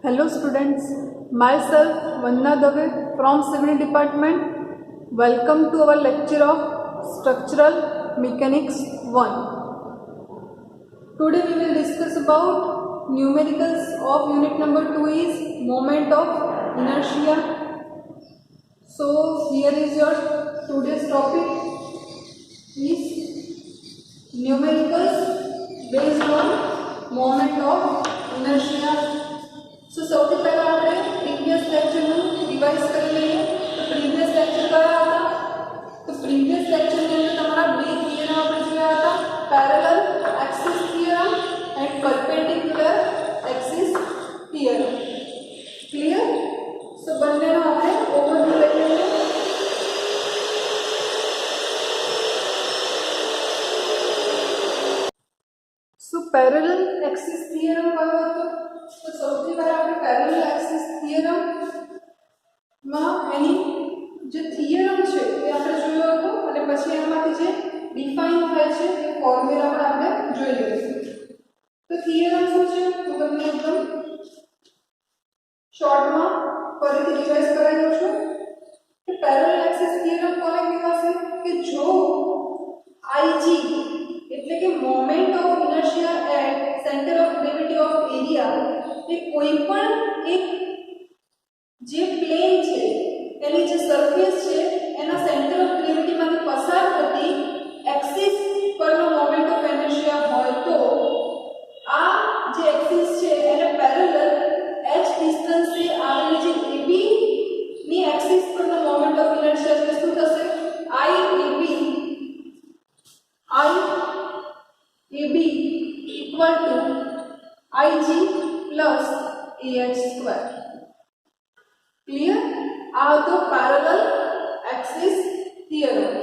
Hello students, myself Vandana Dave from Civil Department. Welcome to our lecture of Structural Mechanics 1. Today we will discuss about numericals of unit number 2 is moment of inertia. So here is your today's topic is numericals based on moment of inertia. सो સૌથી પહેલા આપણે previous લેક્ચરનું revise કરી લઈએ. તો previous lecture કયા હતા? તો previous લેક્ચરની અંદર તમારા બે થિયરમ આપણે જોયા હતા, parallel axis theorem and perpendicular axis theorem. Clear? So બંનેનો આપણે ઓવરવ્યુ લઈ લઈએ. સો પેરેલલ એક્સિસ થિયરમ કયો હતો? तो સૌથી પહેલા આપણે પેરેલલ એક્સિસ થિયરમ માં એની જે થિયરમ છે એ આપણે જોયો હતો અને પછી એમાંથી જે ડિફાઇન થાય છે એ ફોર્મ્યુલા પણ આપણે જોઈ લઈશું. તો થિયરમ શું છે હું તમને એકદમ શોર્ટમાં ફરીથી રિવાઇઝ કરાવી દઉં છું કે પેરેલલ એક્સિસ થિયરમ કોને કહેવાશે કે જો IG એટલે કે moment of inertia at centre of gravity of area એ કોઈ પણ એક જે પ્લેન છે એની જે સરફેસ છે એના સેન્ટર ઓફ ગ્રેવિટી માંથી પસાર થતી એક્સિસ પરનો મોમેન્ટ ઓફ ઇનર્શિયા હોય તો આ જે એક્સિસ છે એને પેરેલલ h ડિસ્ટન્સે આવેલી જે AB ની એક્સિસ પરનો મોમેન્ટ ઓફ ઇનર્શિયા એટલે શું થશે IAB equal to IG plus AH square. Clear? આ હતો parallel axis theorem.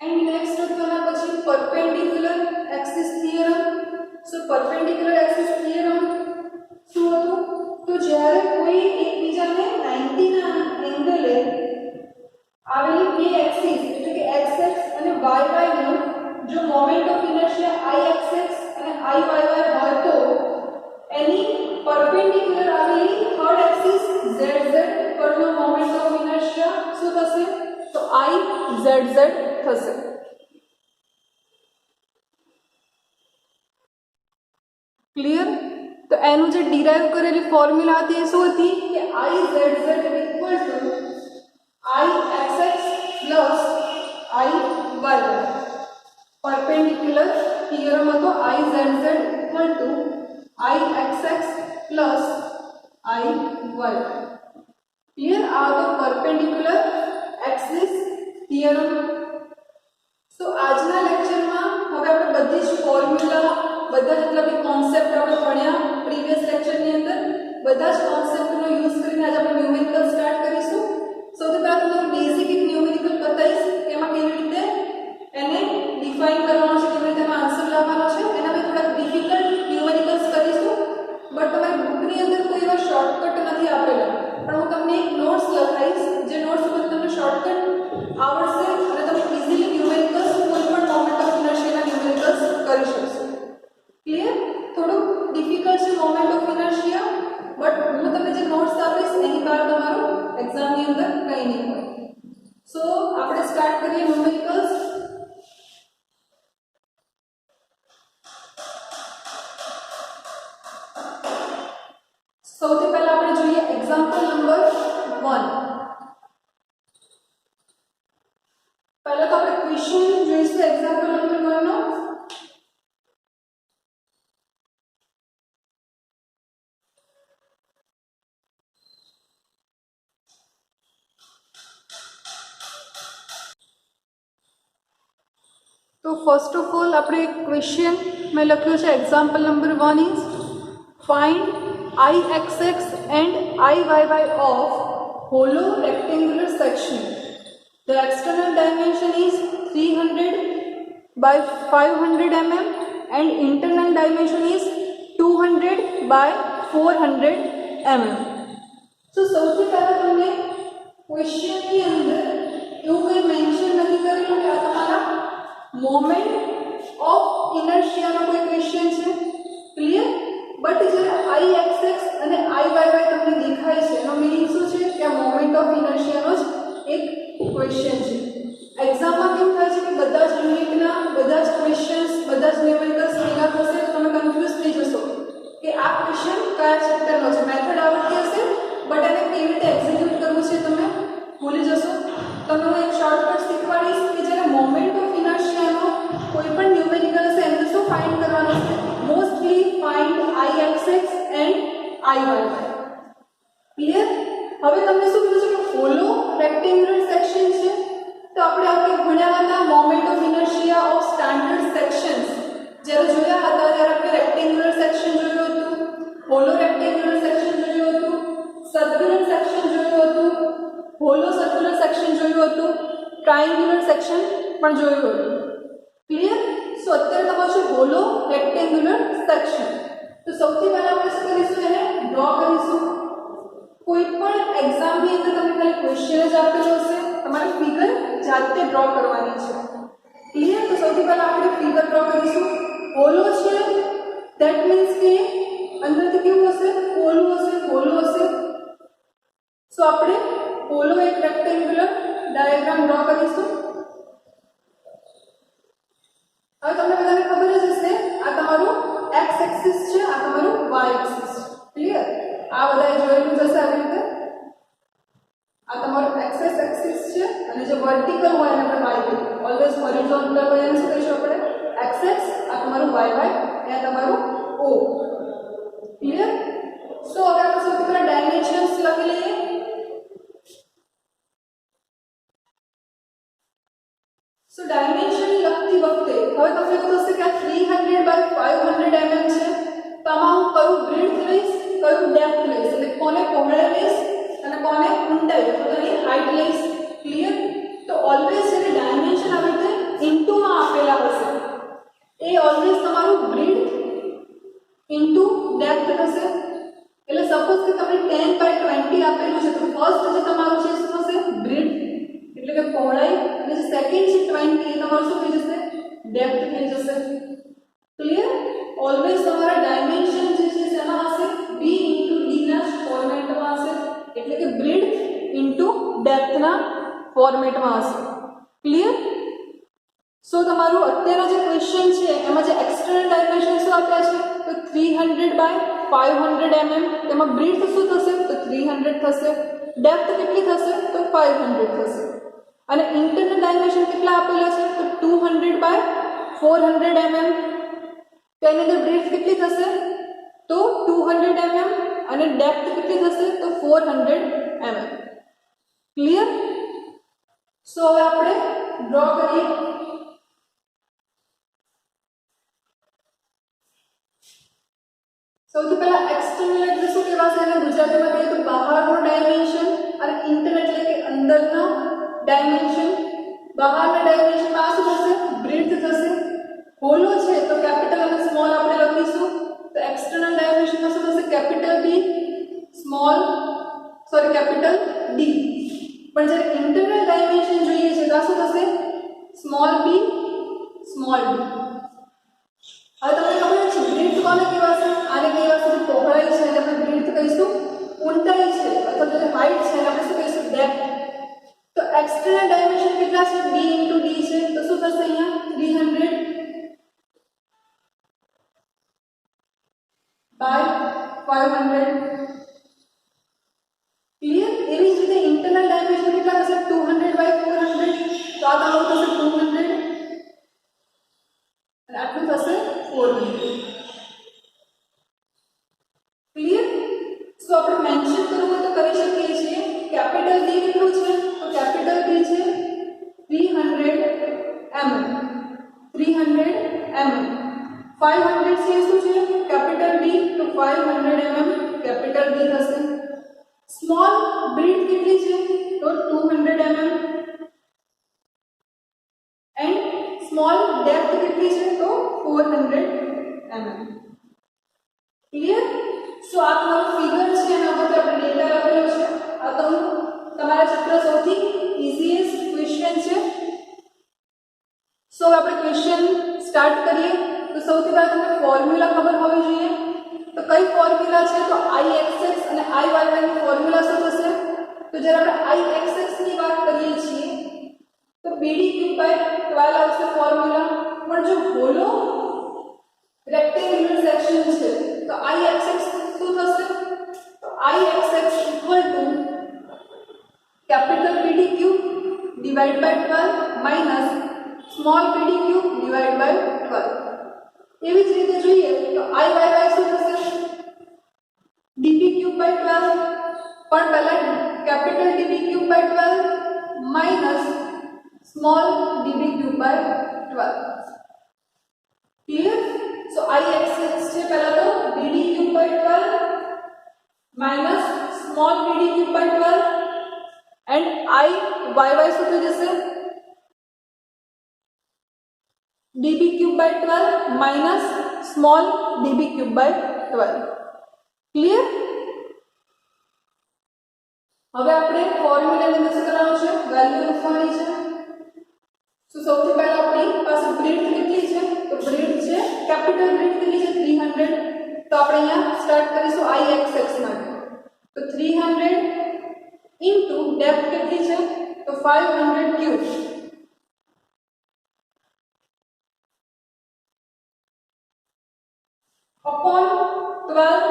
And next હતો એના પછી perpendicular axis theorem. So perpendicular axis theorem શું હતું? તો જ્યારે કોઈ એકબીજાને 90 ના એંગલે આવેલી બે એક્સિસ એટલે કે x x અને y y નો જો moment of inertia i x x અને i y y હોય તો એની પરપેન્ડિક્યુલર આવેલી થર્ડ એક્સિસ z z પરનો મોમેન્ટ ઓફ ઇનર્શિયા શું થશે? તો i z z થશે. ક્લિયર? तो एनु जे डिराइव करेली फॉर्म्युला थी ए शुं थी कि i z z equal to i x x plus i y y. Perpendicular theorem हतो i z z equal to i x x plus i y y. Clear? आ तो perpendicular axis theorem. So आजना lecture में हवे आपणे बधी ज formula બધા જેટલા બી કોન્સેપ્ટ આપણે ભણ્યા પ્રીવિયસ લેક્ચરની અંદર બધા જ કોન્સેપ્ટનો યુઝ કરીને આજે આપણે ન્યુમેરિકલ સ્ટાર્ટ કરીશું. સૌથી પહેલા તમને બેઝિક એક ન્યુમેરિકલ બતાવીશ કે એમાં કેવી રીતે એને ડિફાઇન કરવાનો છે, કેવી રીતે એનો આન્સર લાવવાનો છે. એના પછી થોડા ડિફિકલ્ટ ન્યુમેરિકલ્સ કરીશું. બટ તમારી બુકની અંદર કોઈ એવા શોર્ટકટ નથી આપેલા, પણ હું તમને એક નોટ્સ લખાઈશ જે નોટ્સ ઉપર તમને શોર્ટકટ આવડશે અને તમે ઇઝીલી ન્યુમેરિકલ્સ કોઈ પણ મોમેન્ટ ઓફ ઇનર્શિયાના ન્યુમેરિકલ્સ કરી શકશો. क्लियर? थोड़ो डिफिकल्ट है मोमेंट ऑफ इनर्शिया, बट હું તમને જે નોટ્સ આપીશ એની બહાર તમારો એક્ઝામ ની અંદર કંઈ નહીં હોય. સો આપણે સ્ટાર્ટ કરીએ ન્યુમેરિકલ્સ. સૌથી પહેલા આપણે જોઈએ એક્ઝામ્પલ નંબર 1. પહેલા તો આપણે ક્વેશ્ચન જોઈશું એક્ઝામ્પલ નંબર 1 નો. तो फर्स्ट ऑफ ऑल આપણે क्वेश्चन में લખ્યું છે example number 1 is find i x x and i y y of hollow rectangular section. The external dimension is 300 by 500 mm and internal dimension is 200 by 400 mm. So સૌથી પહેલા તમને question की अंदर એવું કોઈ મેન્શન નથી કરેલું કે આ તમારા મોમેન્ટ ઓફ ઇનર્શિયાનો કોઈ ક્વેશ્ચન છે, ક્લિયર. બટ જ્યારે આઈ એક્સ એક્સ અને આઈ વાય વાય તમને દેખાય છે એનો મીનિંગ શું છે કે આ મોમેન્ટ ઓફ ઇનર્શિયાનો જ એક ક્વેશ્ચન છે. એક્ઝામમાં કેવું થાય છે કે બધા જ યુનિટના બધા જ ક્વેશ્ચન્સ બધા જ ન્યુમેરિકલ્સ ભેગા થશે તો તમે કન્ફ્યુઝ થઈ જશો કે આ ક્વેશ્ચન કયા ચેપ્ટરનો છે. મેથડ આવડતી હશે બટ એને કેવી રીતે એક્ઝિક્યુટ કરવું છે તમે ભૂલી જશો. તમને હું એક શોર્ટકટ શીખવાડીશ કે જ્યારે મોમેન્ટ ઓફ ઇનર્શિયાનો કોઈ પણ ન્યુમેરિકલ હશે એમને શું ફાઇન્ડ કરવાનું છે, mostly find I x x and I y y. Clear. હવે તમને શું કીધું છે કે ફોલો રેક્ટેન્ગ્યુલર સેક્શન છે તો આપણે ભણ્યા હતા moment of inertia of standard sections. જ્યારે જોયા હતા ત્યારે આપણે રેક્ટેન્ગ્યુલર સેક્શન જોયું હતું, હોલો રેક્ટેન્ગ્યુલર સેક્શન જોયું હતું, સર્ક્યુલર સેક્શન જોયું હતું, હોલો સર્ક્યુલર સેક્શન જોયું હતું, ટ્રાયેંગ્યુલર સેક્શન પણ જોયું હતું. ક્લિયર. સો અત્યારે તમારું છે હોલો રેક્ટેન્ગ્યુલર સેક્શન. તો સૌથી પહેલા આપણે શું કરીશું, એને ડ્રો કરીશું. કોઈ પણ એક્ઝામની અંદર તમને ખાલી ક્વેશ્ચન જ આપેલો હશે, તમારે ફિગર જાતે ડ્રો કરવાની છે. ક્લિયર. તો સૌથી પહેલા આપણે ફિગર ડ્રો કરીશું. હોલો છે ધેટ મીન્સ કે અંદરથી કેવું હશે, હોલું હશે, હોલું હશે. સો આપણે હોલો એક રેક્ટેન્ગ્યુલર ડાયાગ્રામ ડ્રો કરીશું. હવે તમને બધાને ખબર જ હશે આ તમારું એક્સ એક્સિસ છે, આ તમારું વાય એક્સિસ છે. ક્લિયર. આ બધાએ જોયેલું જશે આવી રીતે. આ તમારું એક્સ એક્સિસ છે અને જે વર્ટિકલ હોય એને આપણે વાય કહીએ. ઓલવેઝ હોરિઝોન્ટલ હોય એને શું કહીશું આપણે એક્સ એક્સ. આ તમારું વાય વાય, અહીંયા તમારું ઓ. ક્લિયર. સો હવે આપણે સૌથી પહેલા ડાયમેન્શન્સ લખી લઈએ. સો ડાયમેન્શન લખતી વખતે હવે તમને ખબર હશે કે આ 300 બાય 500 mm છે. તો આમાં હું કયું બ્રેડથ લઈશ, કયું ડેપ્થ લઈશ, એટલે કોને પહોળાઈ લઈશ અને કોને ઊંડાઈ અથવા તેની હાઈટ લઈશ. ક્લિયર. તો ઓલવેઝ જ્યારે ડાયમેન્શન આવી રીતે ઇન્ટુમાં આપેલા હશે એ ઓલવેઝ તમારું બ્રેડથ ઇન્ટુ ડેપ્થ થશે. એટલે સપોઝ કે તમને 10 બાય 20 આપેલું છે તો ફર્સ્ટ જે તમારું છે શું થશે, બ્રેડથ એટલે કે પહોળાઈ, અને જે સેકન્ડ છે 20 એ તમારું શું થઈ જશે, ડેપ્થ થઈ જશે. ક્લિયર. ઓલવેઝ તમારા ડાયમેન્શન જે છે શેમાં હશે, b ઇન્ટુ d ના ફોર્મેટમાં હશે, એટલે કે બ્રેડથ ઇન્ટુ ડેપ્થના ફોર્મેટમાં હશે. ક્લિયર. સો તમારું અત્યારનો જે ક્વેશ્ચન છે એમાં જે એક્સટર્નલ ડાયમેન્શન શું આપ્યા છે તો 300 બાય 500 mm. તેમાં બ્રેડથ શું થશે તો 300 થશે, ડેપ્થ કેટલી થશે તો 500 થશે, અને ઇન્ટરનલ ડાયમેન્શન કેટલા આપેલા છે તો 200 બાય 400 mm. તો એની અંદર બ્રેડથ કેટલી થશે તો 200 mm અને ડેપ્થ કેટલી થશે તો 400 mm. ક્લિયર. સો હવે આપણે ડ્રો કરીએ. સૌથી પહેલા એક્સટર્નલ એટલે શું કહેવાશે, એને ગુજરાતીમાં કહીએ તો બહારનો ડાયમેન્શન, અને ઇન્ટરનલ એટલે કે અંદરનો ડાયમેન્શન. બહારના ડાયમેન્શનમાં આ શું થશે, બ્રેડથ થશે. હોલો છે તો કેપિટલ અને સ્મોલ આપણે લખીશું. તો એક્સટર્નલ ડાયમેન્શનમાં શું થશે, capital B small capital D. પણ જ્યારે ઇન્ટરનલ ડાયમેન્શન જોઈએ છે તો આ શું થશે, સ્મોલ બી સ્મોલ ડી. હવે તમને ખબર છે બ્રેડથ કોને કહેવાશે, આને કહેવાશે પહોળાઈ છે એટલે આપણે બ્રેડથ કહીશું. ઊંડાઈ છે અથવા તો હાઈટ છે આપણે શું કહીશું, ડેપ્થ. તો એક્સટર્નલ ડાયમેન્શન કેટલા છે, b ઇન્ટુ ડી છે. તો શું થશે અહીંયા 300 બાય 500. ક્લિયર. એવી જ રીતે ઇન્ટરનલ ડાયમેન્શન કેટલા થશે 200 બાય 400. તો આ તમારું થશે 200 અને આટલું થશે 400. ક્લિયર. સો આપણે મેન્શન કરવું હોય તો કરી શકીએ છીએ. કેપિટલ D કેટલું છે તો કેપિટલ D છે 300 mm. 300 mm. 500 છે શું છે કેપિટલ D તો 500 mm કેપિટલ D થશે. સ્મોલ બ્રેડથ કેટલી છે તો 200 mm એન્ડ સ્મોલ ડેપ્થ કેટલી છે તો 400 mm. ક્લિયર. સો આ તમારું ફિગર છે એના પરથી આપણે ડેટા લખેલો છે. આ તમારા ચિત્ર વાય ની ફોર્મ્યુલા શું થશે? તો જ્યારે આપણે Ixx ની વાત કરીએ છીએ તો BD³/12 આવશે ફોર્મ્યુલા. પણ જો હોલો રેક્ટેન્ગ્યુલર સેક્શન છે તો Ixx શું થશે? તો Ixx equal to capital BD³ divide by 12 minus small BD³ divide by 12. એવી જ રીતે જોઈએ તો Iyy શું થશે? dB³/12 પણ પહેલા capital dB³/12 minus small dB³/12. Clear? So Ixx છે પહેલા તો BD³/12 minus small BD³/12 and Iyy શું થઈ જશે? dB³/12 minus small dB³/12. Clear? હવે આપણે ફોર્મ્યુલાની અંદર શું કરવાનું છે? વેલ્યુ લખવાની છે. તો સૌથી પહેલા આપણી પાસે બ્રેડથ કેટલી છે? તો બ્રેડથ છે કેપિટલ બ્રેડથ કેટલી છે? 300. તો આપણે અહીંયા સ્ટાર્ટ કરીશું Ixx માટે. તો 300 ઇન્ટુ ડેપ્થ કેટલી છે? તો 500 ક્યુબ upon 12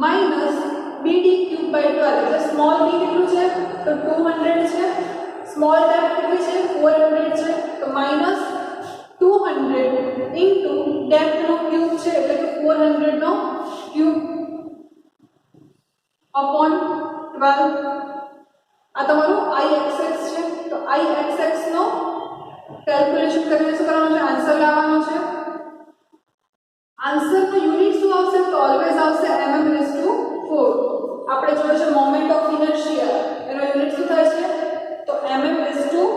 માઇનસ BD³/12 એટલે સ્મોલ b કેટલું છે? તો 200 છે. સ્મોલ ડેપ્થ કેટલી છે? 400 છે. તો માઇનસ 200 ઇન્ટુ ડેપ્થ નો ક્યુબ છે એટલે કે 400 નો ક્યુબ upon 12. આ તમારું Ixx છે. તો Ixx નો કેલ્ક્યુલેશન કરીને શું કરવાનું છે? આન્સર લાવવાનો છે. આન્સર નો યુનિટ શું આવશે? તો ઓલવેઝ આવશે mm/4. આપણે જોયું છે મોમેન્ટ ઓફ ઇનર્શિયા એનો યુનિટ શું થાય છે? તો mm/4.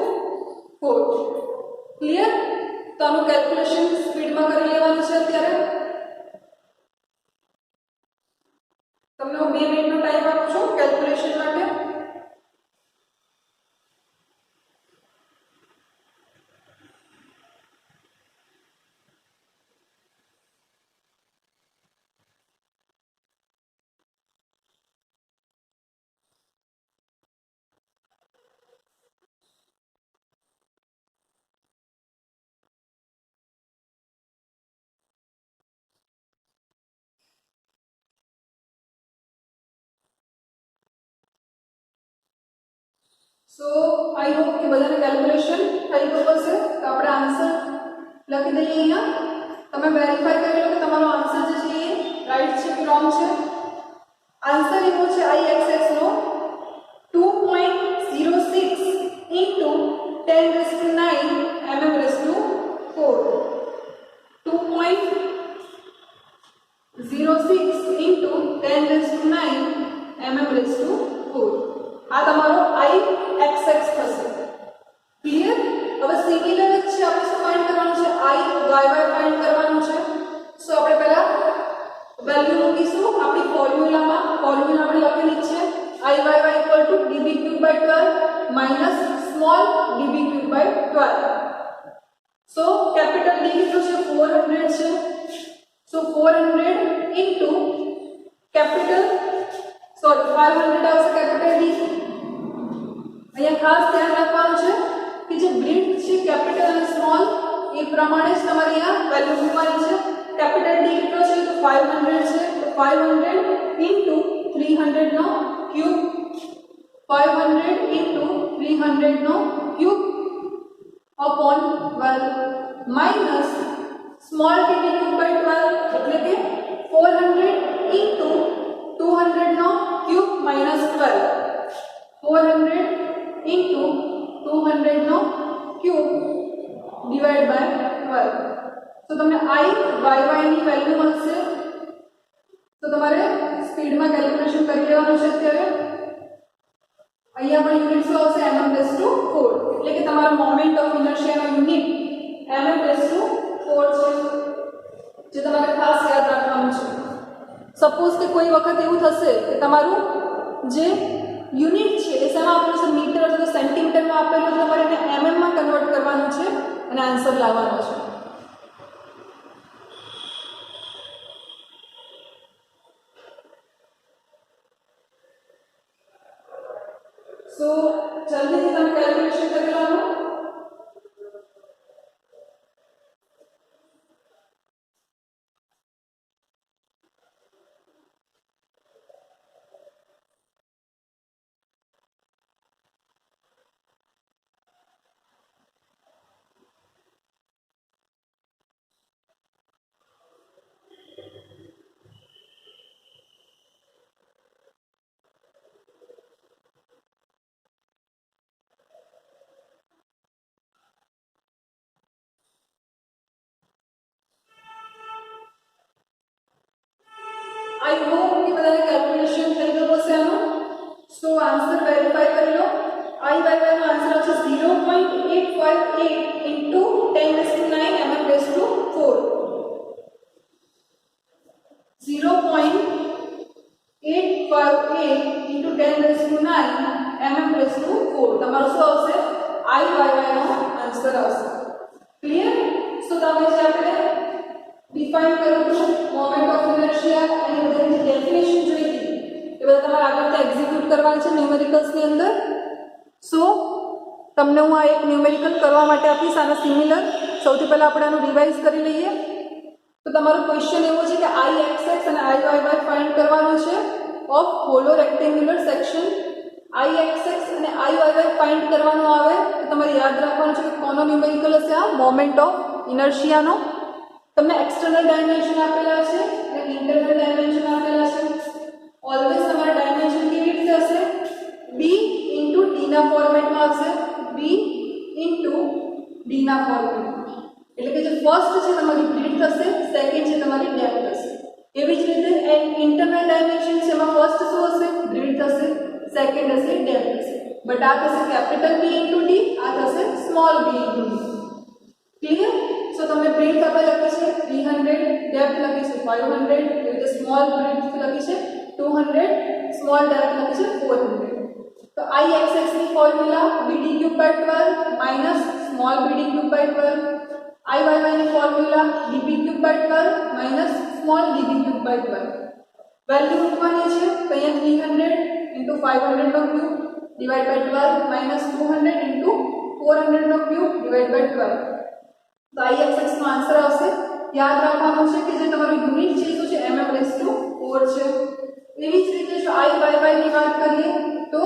ક્લિયર? તો આનું કેલ્ક્યુલેશન સ્પીડમાં કરી લેવાનું છે. અત્યારે તમને હું 2 મિનિટનો ટાઈમ આપું છું કેલ્ક્યુલેશન માટે. સો આઈ હોપ કે બધાને કેલ્ક્યુલેશન થઈ ગયું હશે. તો આપણે આન્સર લખી દઈએ અહીંયા. તમે વેરીફાઈ કરી લો કે તમારો આન્સર જે છે એ રાઈટ છે કે રોંગ છે. આન્સર એવો છે Ixx નો 2.06 ઇન્ટુ 10⁹ mm/4. 2.06 into 10⁹ mm/4. આ તમારો Ixx થશે. ક્લિયર? હવે સિમિલર જ છે. આપણે શું ફાઇન્ડ કરવાનું છે? Iyy ફાઇન્ડ કરવાનું છે. સો આપણે પહેલા વેલ્યુ મૂકીશું આપણી ફોર્મ્યુલામાં. ફોર્મ્યુલા આપણે લખેલી છે Iyy dB³/12 minus small dB³/12. સો કેપિટલ D કેટલું છે? 400 છે. સો 400 ઇન્ટુ કેપિટલ 500 આવશે કેપિટલ D. અહીંયા ખાસ ધ્યાન રાખવાનું છે કે જે બ્રેડથ છે કેપિટલ અને સ્મોલ એ પ્રમાણે જ તમારે અહીંયા વેલ્યુ મૂકવાની છે. કેપિટલ D કેટલો છે? તો 500 છે. તો 500 ઇન્ટુ 300 નો ક્યુબ 500 ઇન્ટુ 300 નો cube upon 12 minus small dB³/12 એટલે કે 400 ઇન્ટુ 200 નો ક્યુબ માઇનસ 12. 400 ઇન્ટુ 200 નો ક્યુબ ડિવાઇડ બાય 12. તો તમને Iyy ની વેલ્યુ મળશે. તો તમારે સ્પીડમાં કેલ્ક્યુલેશન કરી લેવાનું છે. અત્યારે અહીંયા પણ યુનિટ શું આવશે? mm/4 એટલે કે તમારો મોમેન્ટ ઓફ ઇનર્શિયાનો યુનિટ mm/4 છે જે તમારે ખાસ યાદ રાખવાનું છે. સપોઝ કે કોઈ વખત એવું થશે કે તમારું જે યુનિટ છે એ શેમાં આપેલું છે? મીટર અથવા સેન્ટીમીટરમાં આપેલું છે. તમારે એને mm માં કન્વર્ટ કરવાનું છે અને આન્સર લાવવાનો છે. સો જલ્દીથી તમે કેલ્ક્યુલેશન કરી લેવાનું. आई होप कि बधाने कैल्क्युलेशन થઈ ગયું હશે આનું. સો આન્સર વેરીફાઈ કરી લો. I by y નો આન્સર આવશે 0.858 into 10⁹ mm⁴. 0.858 into 10⁹ mm⁴. તમારું શું આવશે? I by y નો આન્સર આવશે. ક્લિયર? સો તમે જે આપણે ડિફાઇન કર્યું હતું મોમેન્ટ ઓફ ઇનર્શિયા અને બધાની જે ડેફિનેશન જોઈ હતી એ બધા તમારે આગળ એક્ઝિક્યુટ કરવાની છે ન્યુમેરિકલ્સની અંદર. સો તમને હું આ એક ન્યુમેરિકલ કરવા માટે આપીશ આના સિમિલર. સૌથી પહેલાં આપણે આનું રિવાઇઝ કરી લઈએ. તો તમારો ક્વેશ્ચન એવો છે કે IXX અને IYY ફાઇન્ડ કરવાનો છે of hollow rectangular section. IXX અને IYY ફાઇન્ડ કરવાનું આવે તો તમારે યાદ રાખવાનું છે કે કોનો ન્યુમેરિકલ હશે? આ મોમેન્ટ ઓફ ઇનર્શિયાનો. તમને એક્સટર્નલ ડાયમેન્શન આપેલા છે અને ઇન્ટરનલ ડાયમેન્શન આપેલા છે. ઓલવેઝ તમારા ડાયમેન્શન કેવી રીતે હશે? b ઇન્ટુ d ના ફોર્મેટમાં આવશે. b ઇન્ટુ d ના ફોર્મેટમાં. એટલે કે જે ફર્સ્ટ છે તમારી બ્રીથ હશે, સેકન્ડ છે તમારી ડેપ્થ હશે. એવી જ રીતે ઇન્ટરનલ ડાયમેન્શન છે એમાં ફર્સ્ટ શું હશે? બ્રીથ હશે, સેકન્ડ હશે ડેપ્થ હશે. બટ આ થશે કેપિટલ B ઇન્ટુ d, આ થશે small b into d. Clear? So તમને બ્રીથ આપણે લખી છે 300, ડેપ્થ લખી છે 500, એવી રીતે સ્મોલ બ્રીથ લખી છે 200, સ્મોલ ડેપ્થ લખી છે 400. તો IXX ની formula BD³/12 minus small BD³/12. IYY ની formula DB³/12 minus small DB³/12. Value મૂકવાની છે તો અહીંયા 300 ઇન્ટુ 500 નો cube divide by 12 minus 200 into 400 નો ક્યુબ ડિવાઇડ બાય 12. તો IXX નો આન્સર આવશે. યાદ રાખવાનું છે કે જે તમારું યુનિટ છે શું છે? mm⁴ છે. એવી જ રીતે જો IYY ની વાત કરીએ તો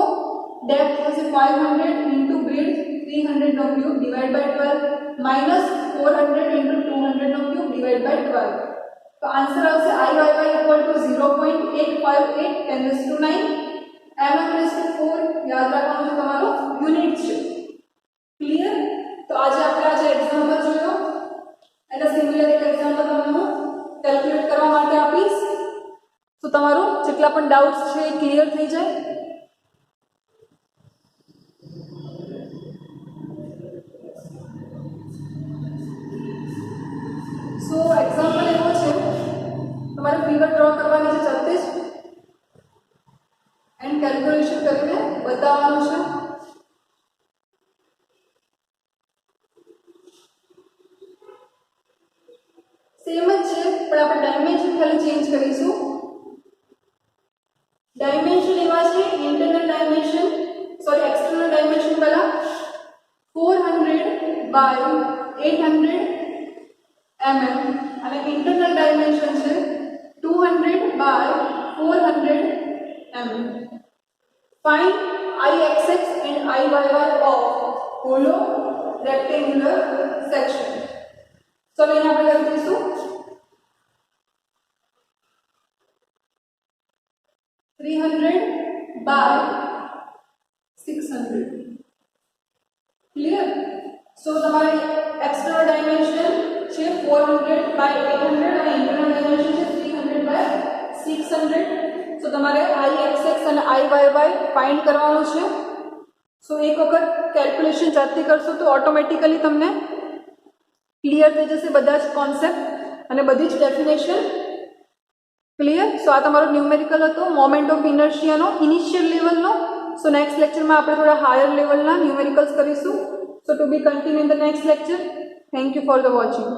ડેપ્થ થશે 500 ઇન્ટુ બ્રીથ 300 નો cube divide by 12 minus 400 into 200 નો ક્યુબ ડિવાઇડ બાય 12. તો આન્સર આવશે IYY ઇક્વલ ટુ 0.858 10⁹ mm⁴. યાદ રાખવાનું છે તમારો યુનિટ છે. ક્લિયર? તો આજે આપણે આજે એક્ઝામ્પલ જોયો એના સિમિલર એક એક્ઝામ્પલ તમને હું કેલ્ક્યુલેટ કરવા માટે આપીશ. તો તમારો જેટલા પણ ડાઉટ્સ છે એ ક્લિયર થઈ જાય. સો એક્ઝામ્પલ એવો છે તમારે ફિગર ડ્રો કરવાની છે જાતે જ એન્ડ કેલ્ક્યુલેશન કરીને બતાવવાનું છે. સેમ જ છે પણ આપણે ડાયમેન્શન ખાલી ચેન્જ કરીશું. ડાયમેન્શન એવા છે ઇન્ટરનલ ડાયમેન્શન એક્સટર્નલ ડાયમેન્શન પહેલા 400 બાય 800 mm અને ઇન્ટરનલ ડાયમેન્શન છે 200 બાય 400 mm. Find IXX and IYY of hollow rectangular section. તો અહીંયા આપણે કરી દઈશું 300 by 600. ક્લિયર? સો તમારે એક્સટર્નલ ડાયમેન્શન છે 400 by 800 અને ઇન્ટરનલ ડાયમેન્શન છે 300 by 600. સો તમારે IXX અને IYY ફાઇન્ડ કરવાનું છે. સો એક વખત કેલ્ક્યુલેશન જાતે કરશો તો ઓટોમેટિકલી તમને ક્લિયર થઈ જશે બધા જ કોન્સેપ્ટ અને બધી જ ડેફિનેશન. ક્લિયર? સો આ તમારો ન્યુમેરિકલ હતો મોમેન્ટ ઓફ ઇનર્શિયાનો ઇનિશિયલ લેવલનો. સો નેક્સ્ટ લેક્ચરમાં આપણે થોડા હાયર લેવલના ન્યુમેરિકલ્સ કરીશું. So to be continue in the next lecture. Thank you for the watching.